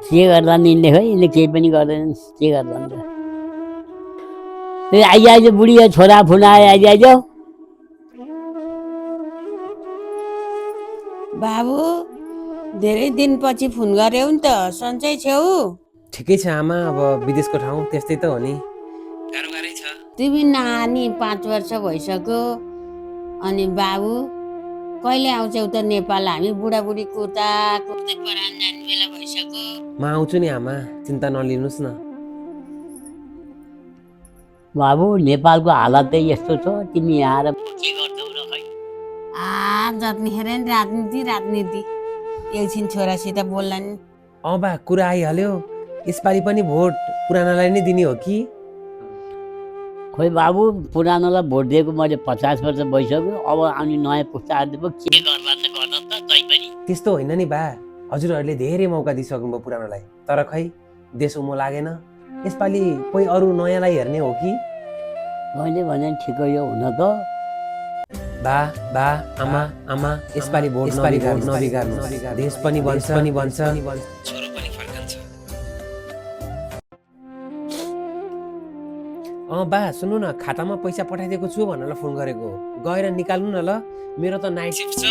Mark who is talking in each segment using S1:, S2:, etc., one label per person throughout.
S1: के गर्दा नि यिनले खै यिनले केही पनि गर्दैनन् के गर्दा नि त आइज आइज बुढी छोरा फुना आइज आइज
S2: बाबु धेरै दिनपछि फोन गर्यौ नि त सन्चै छेउ
S3: ठिकै छ आमा अब विदेशको ठाउँ त्यस्तै त हो नि गाह्रै छ
S2: तिमी नानी 5 वर्ष भइसक्यो अनि बाबु कहिले आउँछौ त नेपाल हामी बुढाबुढी कुर्ता परान जाने बेला भइसक्यो
S3: म आउँछु नि आमा चिन्ता नलिनुस् न
S1: बाबु नेपालको हालत चाहिँ यस्तो छ तिमी आएर के गर्छौ र खै
S2: जतिखेर नि राजनीति एकछिन छोरासित बोल्ला नि
S3: बा कुरा आइहाल्यो यसपालि पनि भोट पुरानालाई नै दिने हो कि
S1: खोइ बाबु पुरानोलाई भोट दिएको मैले 50 वर्ष भइसक्यो अब आउने नयाँ पुस्ताहरूले पो के गर्ला त गर्न त जै पनि
S3: त्यस्तो होइन नि बा हजुरहरूले धेरै मौका दिइसक्नुभयो पुरानोलाई तर खै देश उमो लागेन यसपालि कोही अरू नयाँलाई हेर्ने हो कि
S1: मैले भने ठिकै हो हुन त
S3: बा आमा आमा यसपालि भोट नबिगार्नु देश पनि बन्छ छोरो पनि फर्कन्छ बा सुन्नु न खातामा पैसा पठाइदिएको छु भनेर फोन गरेको गएर निकाल्नु न ल मेरो त नाइट सिफ्ट छ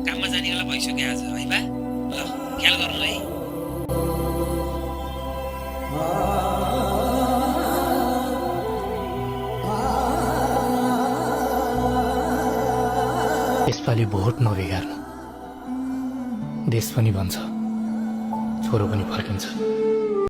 S3: काममा जाने बेला भइसक्यो आज है बा ल ख्याल गर्नु है
S4: यसपालि भोट नबिगार्नु देश पनि बन्छ छोरो पनि फर्किन्छ